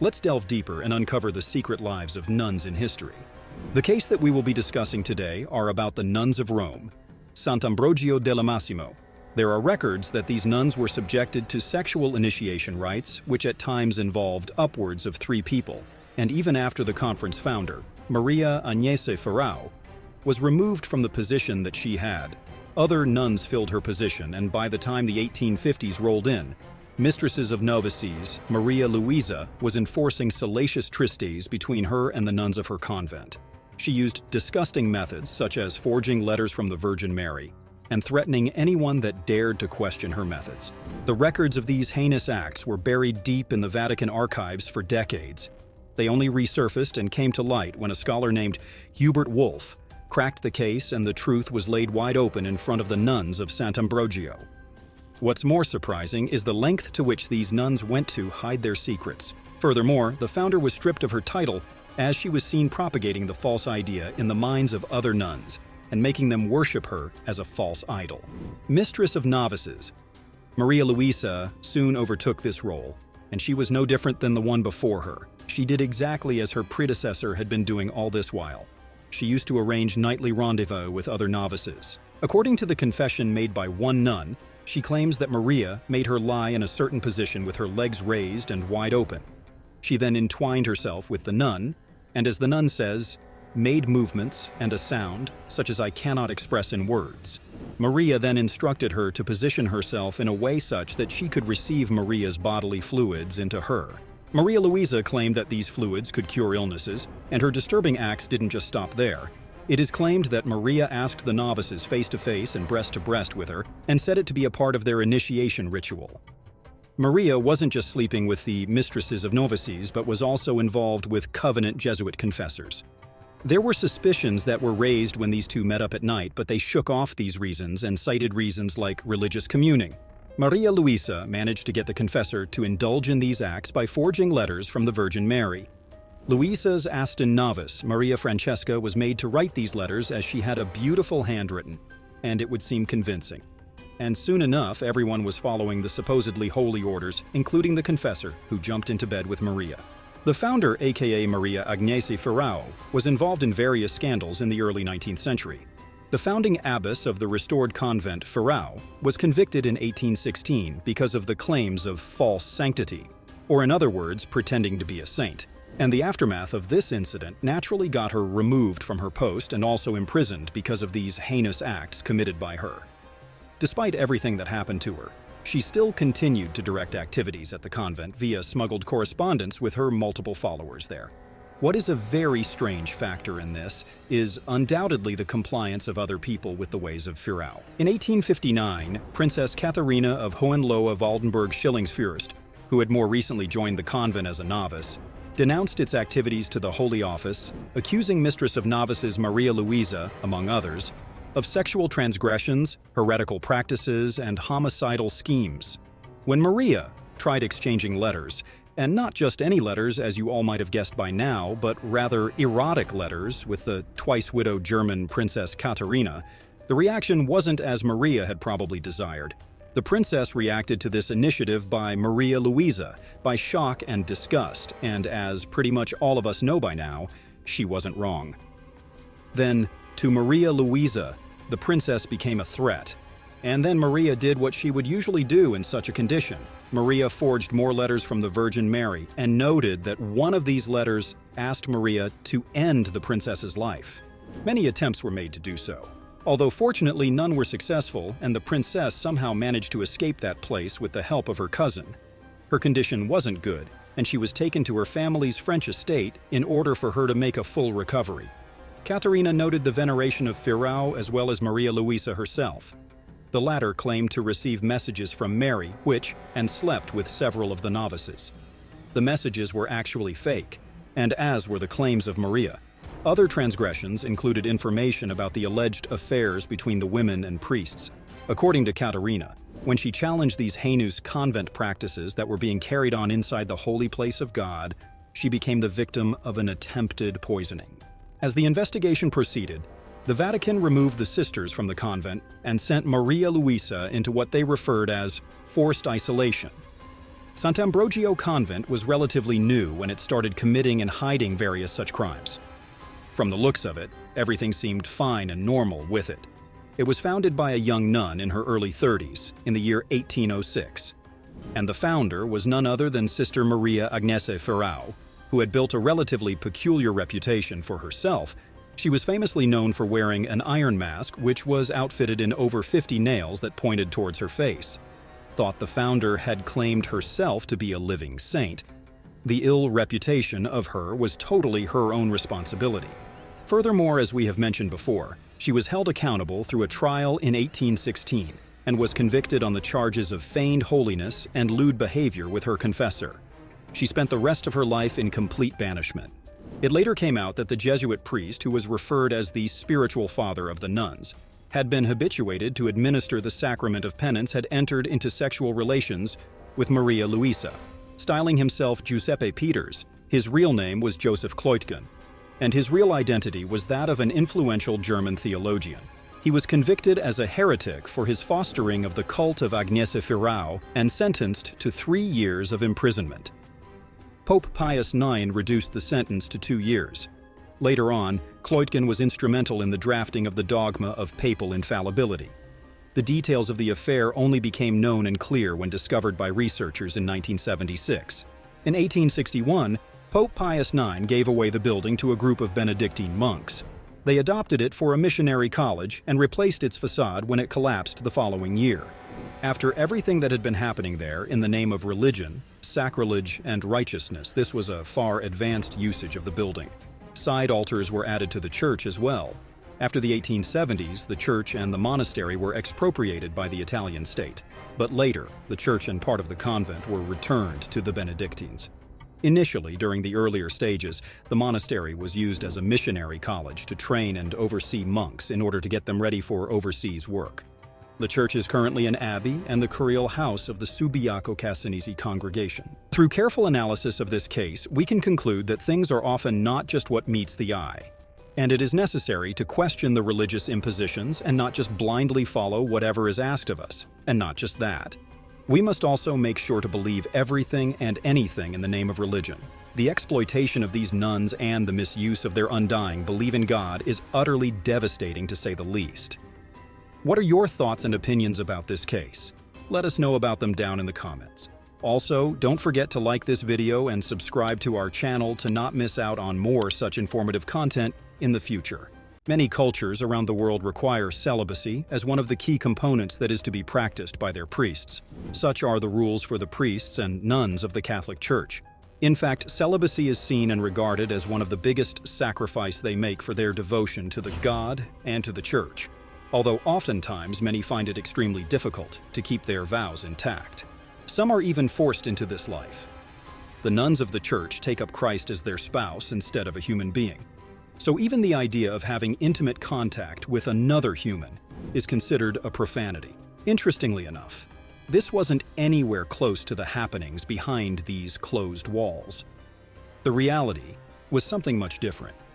Let's delve deeper and uncover the secret lives of nuns in history. The case that we will be discussing today are about the nuns of Rome, Sant'ambrogio della Massimo. There are records that these nuns were subjected to sexual initiation rites, which at times involved upwards of 3 people, and even after the conference founder, Maria Agnese Ferrao, was removed from the position that she had. Other nuns filled her position, and by the time the 1850s rolled in, Mistresses of Novices, Maria Luisa, was enforcing salacious tristes between her and the nuns of her convent. She used disgusting methods such as forging letters from the Virgin Mary and threatening anyone that dared to question her methods. The records of these heinous acts were buried deep in the Vatican archives for decades. They only resurfaced and came to light when a scholar named Hubert Wolff cracked the case and the truth was laid wide open in front of the nuns of Sant'ambrogio. What's more surprising is the length to which these nuns went to hide their secrets. Furthermore, the founder was stripped of her title as she was seen propagating the false idea in the minds of other nuns and making them worship her as a false idol. Mistress of Novices, Maria Luisa soon overtook this role, and she was no different than the one before her. She did exactly as her predecessor had been doing all this while. She used to arrange nightly rendezvous with other novices. According to the confession made by one nun, she claims that Maria made her lie in a certain position with her legs raised and wide open. She then entwined herself with the nun, and as the nun says, made movements and a sound such as I cannot express in words. Maria then instructed her to position herself in a way such that she could receive Maria's bodily fluids into her. Maria Luisa claimed that these fluids could cure illnesses, and her disturbing acts didn't just stop there. It is claimed that Maria asked the novices face-to-face and breast-to-breast with her and said it to be a part of their initiation ritual. Maria wasn't just sleeping with the mistresses of novices, but was also involved with covenant Jesuit confessors. There were suspicions that were raised when these two met up at night, but they shook off these reasons and cited reasons like religious communing. Maria Luisa managed to get the confessor to indulge in these acts by forging letters from the Virgin Mary. Luisa's Aston novice, Maria Francesca, was made to write these letters as she had a beautiful handwritten, and it would seem convincing. And soon enough, everyone was following the supposedly holy orders, including the confessor, who jumped into bed with Maria. The founder, aka Maria Agnese Ferrao, was involved in various scandals in the early 19th century. The founding abbess of the restored convent, Ferrao, was convicted in 1816 because of the claims of false sanctity, or in other words, pretending to be a saint. And the aftermath of this incident naturally got her removed from her post and also imprisoned because of these heinous acts committed by her. Despite everything that happened to her, she still continued to direct activities at the convent via smuggled correspondence with her multiple followers there. What is a very strange factor in this is undoubtedly the compliance of other people with the ways of Ferrao. In 1859, Princess Katharina of Hohenlohe-Waldenburg-Schillingsfürst, who had more recently joined the convent as a novice, denounced its activities to the Holy Office, accusing Mistress of Novices Maria Luisa, among others, of sexual transgressions, heretical practices, and homicidal schemes. When Maria tried exchanging letters, and not just any letters as you all might have guessed by now, but rather erotic letters with the twice-widowed German Princess Katharina, the reaction wasn't as Maria had probably desired. The princess reacted to this initiative by Maria Luisa by shock and disgust, and as pretty much all of us know by now, she wasn't wrong. Then, to Maria Luisa, the princess became a threat. And then Maria did what she would usually do in such a condition. Maria forged more letters from the Virgin Mary and noted that one of these letters asked Maria to end the princess's life. Many attempts were made to do so, although fortunately none were successful, and the princess somehow managed to escape that place with the help of her cousin. Her condition wasn't good, and she was taken to her family's French estate in order for her to make a full recovery. Katharina noted the veneration of Ferrao as well as Maria Luisa herself. The latter claimed to receive messages from Mary, and slept with several of the novices. The messages were actually fake, and as were the claims of Maria. Other transgressions included information about the alleged affairs between the women and priests. According to Katharina, when she challenged these heinous convent practices that were being carried on inside the holy place of God, she became the victim of an attempted poisoning. As the investigation proceeded, the Vatican removed the sisters from the convent and sent Maria Luisa into what they referred as forced isolation. Sant'ambrogio convent was relatively new when it started committing and hiding various such crimes. From the looks of it, everything seemed fine and normal with it. It was founded by a young nun in her early 30s, in the year 1806. And the founder was none other than Sister Maria Agnese Ferrau, who had built a relatively peculiar reputation for herself. She was famously known for wearing an iron mask which was outfitted in over 50 nails that pointed towards her face. Thought the founder had claimed herself to be a living saint. The ill reputation of her was totally her own responsibility. Furthermore, as we have mentioned before, she was held accountable through a trial in 1816 and was convicted on the charges of feigned holiness and lewd behavior with her confessor. She spent the rest of her life in complete banishment. It later came out that the Jesuit priest, who was referred as the spiritual father of the nuns, had been habituated to administer the sacrament of penance, had entered into sexual relations with Maria Luisa. Styling himself Giuseppe Peters, his real name was Joseph Kleutgen, and his real identity was that of an influential German theologian. He was convicted as a heretic for his fostering of the cult of Agnese Ferrau and sentenced to 3 years of imprisonment. Pope Pius IX reduced the sentence to 2 years. Later on, Kleutgen was instrumental in the drafting of the dogma of papal infallibility. The details of the affair only became known and clear when discovered by researchers in 1976. In 1861, Pope Pius IX gave away the building to a group of Benedictine monks. They adopted it for a missionary college and replaced its facade when it collapsed the following year. After everything that had been happening there in the name of religion, sacrilege, and righteousness, this was a far advanced usage of the building. Side altars were added to the church as well. After the 1870s, the church and the monastery were expropriated by the Italian state. But later, the church and part of the convent were returned to the Benedictines. Initially, during the earlier stages, the monastery was used as a missionary college to train and oversee monks in order to get them ready for overseas work. The church is currently an abbey and the curial house of the Subiaco Cassinese congregation. Through careful analysis of this case, we can conclude that things are often not just what meets the eye, and it is necessary to question the religious impositions and not just blindly follow whatever is asked of us. And not just that. We must also make sure to believe everything and anything in the name of religion. The exploitation of these nuns and the misuse of their undying belief in God is utterly devastating, to say the least. What are your thoughts and opinions about this case? Let us know about them down in the comments. Also, don't forget to like this video and subscribe to our channel to not miss out on more such informative content in the future. Many cultures around the world require celibacy as one of the key components that is to be practiced by their priests. Such are the rules for the priests and nuns of the Catholic Church. In fact, celibacy is seen and regarded as one of the biggest sacrifices they make for their devotion to the God and to the Church, although oftentimes many find it extremely difficult to keep their vows intact. Some are even forced into this life. The nuns of the Church take up Christ as their spouse instead of a human being. So even the idea of having intimate contact with another human is considered a profanity. Interestingly enough, this wasn't anywhere close to the happenings behind these closed walls. The reality was something much different.